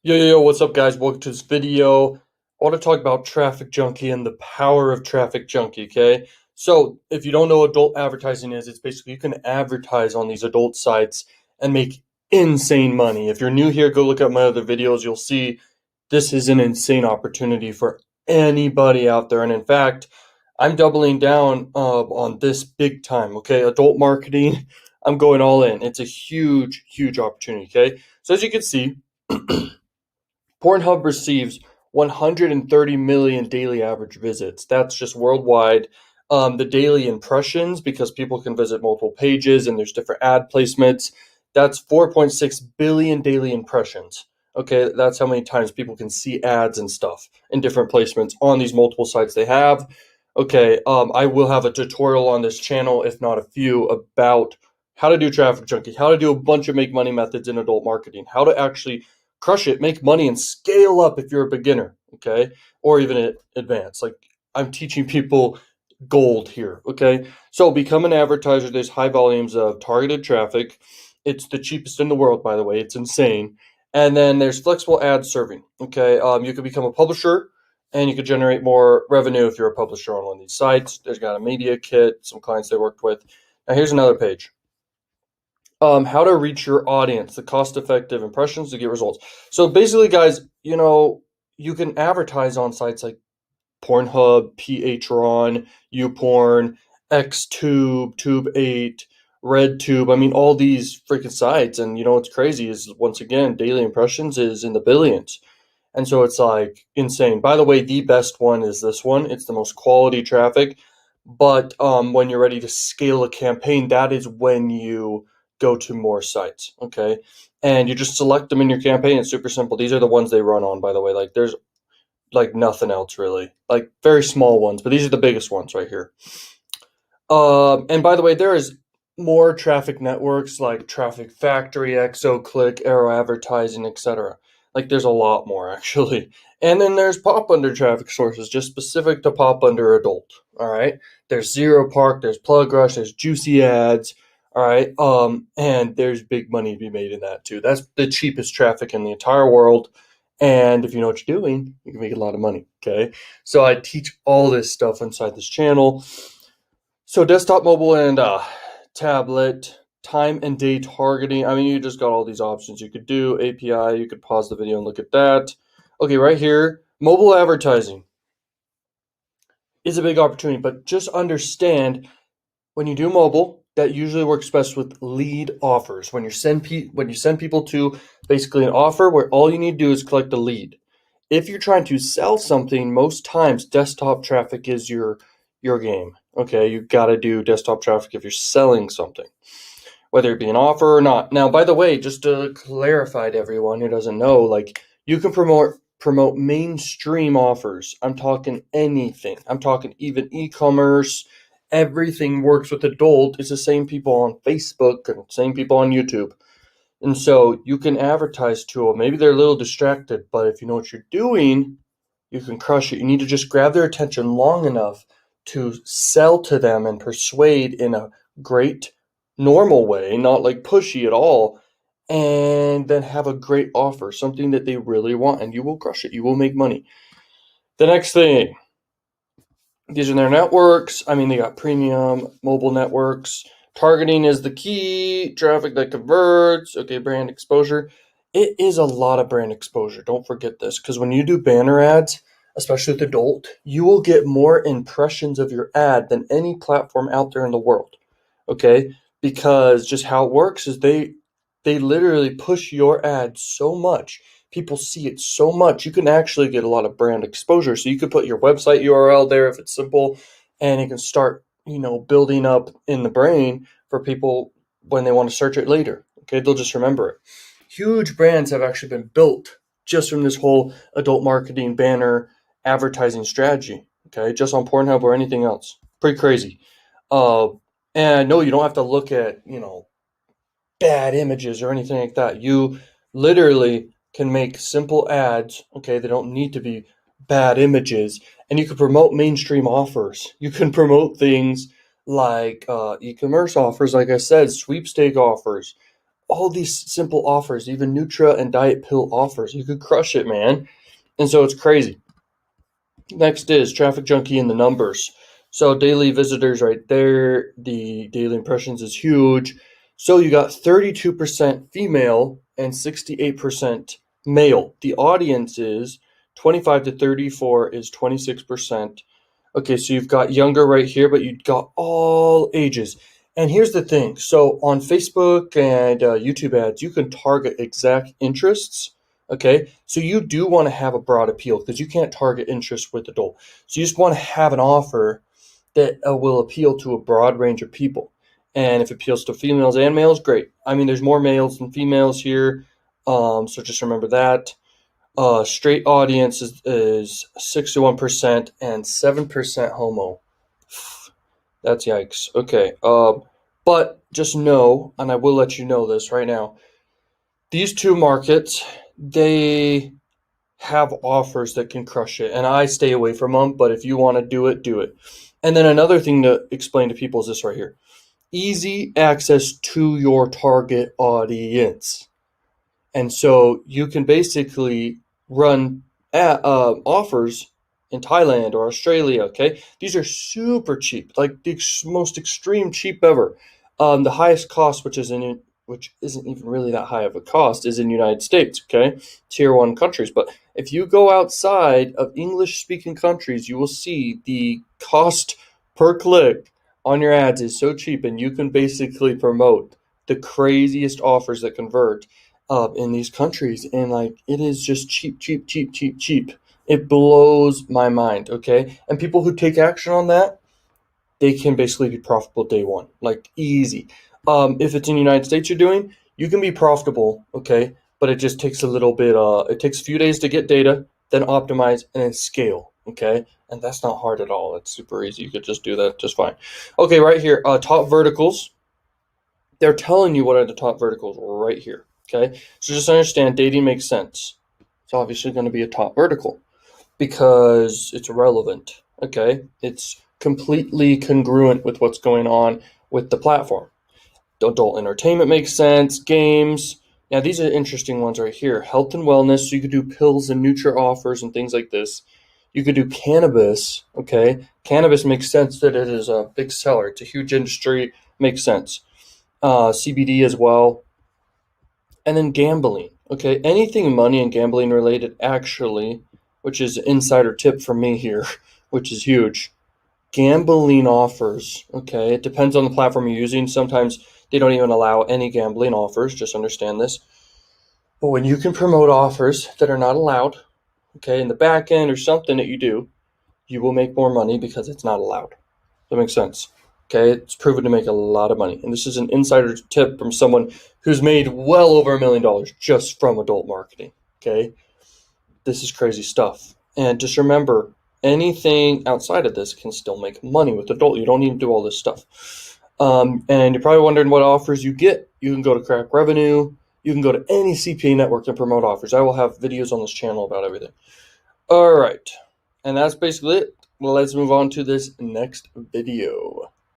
Yo, what's up, guys? Welcome to this video. I want to talk about TrafficJunky and the power of TrafficJunky, okay? So, if you don't know what adult advertising is, it's basically you can advertise on these adult sites and make insane money. If you're new here, go look at my other videos. You'll see this is an insane opportunity for anybody out there. And in fact, I'm doubling down on this big time, okay? Adult marketing, I'm going all in. It's a huge opportunity, okay? So, as you can see, Pornhub receives 130 million daily average visits. That's just worldwide. The daily impressions, because people can visit multiple pages and there's different ad placements, that's 4.6 billion daily impressions. Okay, that's how many times people can see ads and stuff in different placements on these multiple sites they have. Okay, I will have a tutorial on this channel, if not a few, about how to do TrafficJunky, how to do a bunch of make money methods in adult marketing, how to actually crush it, make money, and scale up if you're a beginner, okay, or even advanced. Like I'm teaching people gold here, okay. So become an advertiser. There's high volumes of targeted traffic. It's the cheapest in the world, by the way. It's insane. And then there's flexible ad serving. Okay, you could become a publisher, and you could generate more revenue if you're a publisher on one of these sites. There's got a media kit, some clients they worked with. Now here's another page. How to reach your audience, the cost-effective impressions to get results. So basically, guys, you can advertise on sites like Pornhub, Patreon, YouPorn, XTube, Tube8, RedTube. I mean, all these freaking sites. And what's crazy is, once again, daily impressions is in the billions. And so it's like insane. By the way, the best one is this one. It's the most quality traffic. But when you're ready to scale a campaign, that is when you go to more sites. Okay. And you just select them in your campaign. It's super simple. These are the ones they run on, by the way. Like there's like nothing else really. Like very small ones, but these are the biggest ones right here. And by the way, there is more traffic networks like Traffic Factory, ExoClick, Arrow Advertising, etc. Like there's a lot more actually. And then there's pop under traffic sources just specific to pop under adult. All right. There's Zero Park, there's Plug Rush, there's Juicy Ads. All right. And there's big money to be made in that too. That's the cheapest traffic in the entire world. And if you know what you're doing, you can make a lot of money. Okay. So I teach all this stuff inside this channel. So desktop, mobile, and tablet, time and day targeting. I mean, you just got all these options you could do. API, you could pause the video and look at that. Okay, right here, mobile advertising is a big opportunity, but just understand when you do mobile, that usually works best with lead offers. When you send people to basically an offer where all you need to do is collect a lead. If you're trying to sell something, most times desktop traffic is your game. Okay, you've got to do desktop traffic if you're selling something, whether it be an offer or not. Now, by the way, just to clarify to everyone who doesn't know, like you can promote mainstream offers. I'm talking anything. I'm talking even e-commerce. Everything works with adult. It's the same people on Facebook and same people on YouTube. And so you can advertise to them. Maybe they're a little distracted, but if you know what you're doing, you can crush it. You need to just grab their attention long enough to sell to them and persuade in a great, normal way, not like pushy at all, and then have a great offer, something that they really want, and you will crush it. You will make money. The next thing, these are their networks. I mean, they got premium mobile networks. Targeting is the key. Traffic that converts. Okay, brand exposure. It is a lot of brand exposure. Don't forget this, because when you do banner ads, especially with adult, you will get more impressions of your ad than any platform out there in the world. Okay, because just how it works is they literally push your ad so much. People see it so much, you can actually get a lot of brand exposure. So you could put your website URL there if it's simple, and it can start, building up in the brain for people when they want to search it later. Okay, they'll just remember it. Huge brands have actually been built just from this whole adult marketing banner advertising strategy. Okay, just on Pornhub or anything else. Pretty crazy. Uh, and no, you don't have to look at, bad images or anything like that. You literally can make simple ads, okay? They don't need to be bad images. And you can promote mainstream offers. You can promote things like e-commerce offers, like I said, sweepstake offers, all these simple offers, even Nutra and diet pill offers. You could crush it, man. And so it's crazy. Next is TrafficJunky and the numbers. So daily visitors right there, the daily impressions is huge. So you got 32% female and 68% male. The audience is 25 to 34 is 26%. Okay, so you've got younger right here, but you've got all ages. And here's the thing. So on Facebook and YouTube ads, you can target exact interests. Okay, so you do want to have a broad appeal because you can't target interest with adult. So you just want to have an offer that will appeal to a broad range of people. And if it appeals to females and males, great. I mean, there's more males than females here, so just remember that. Straight audience is 61% and 7% homo. That's yikes. Okay. But just know, and I will let you know this right now, these two markets, they have offers that can crush it, and I stay away from them, but if you want to do it, do it. And then another thing to explain to people is this right here. Easy access to your target audience. And so you can basically run offers in Thailand or Australia. Okay, these are super cheap, like the most extreme cheap ever. The highest cost, which isn't even really that high of a cost, is in United States. Okay, tier one countries. But if you go outside of English speaking countries, you will see the cost per click on your ads is so cheap, and you can basically promote the craziest offers that convert in these countries, and like it is just cheap, cheap, cheap, cheap, cheap. It blows my mind. Okay, and people who take action on that, they can basically be profitable day one, like easy. If it's in the United States you're doing, you can be profitable. Okay, but it just takes a little bit. It takes a few days to get data, then optimize, and then scale. Okay, and that's not hard at all. It's super easy. You could just do that just fine. Okay, right here, top verticals. They're telling you what are the top verticals right here. Okay, so just understand dating makes sense. It's obviously going to be a top vertical because it's relevant. Okay, it's completely congruent with what's going on with the platform. Adult entertainment makes sense. Games. Now these are interesting ones right here. Health and wellness. So you could do pills and Nutra offers and things like this. You could do cannabis. Okay, cannabis makes sense that it is a big seller. It's a huge industry. Makes sense. CBD as well, and then gambling. Okay, anything money and gambling related, actually, which is an insider tip from me here, which is huge. Gambling offers. Okay, it depends on the platform you're using. Sometimes they don't even allow any gambling offers. Just understand this. But when you can promote offers that are not allowed, okay, in the back end or something that you do, you will make more money because it's not allowed. That makes sense. Okay, it's proven to make a lot of money. And this is an insider tip from someone who's made well over $1 million just from adult marketing. Okay, this is crazy stuff. And just remember, anything outside of this can still make money with adult. You don't need to do all this stuff. And you're probably wondering what offers you get. You can go to Crack Revenue. You can go to any CPA network and promote offers. I will have videos on this channel about everything. All right. And that's basically it. Well, let's move on to this next video.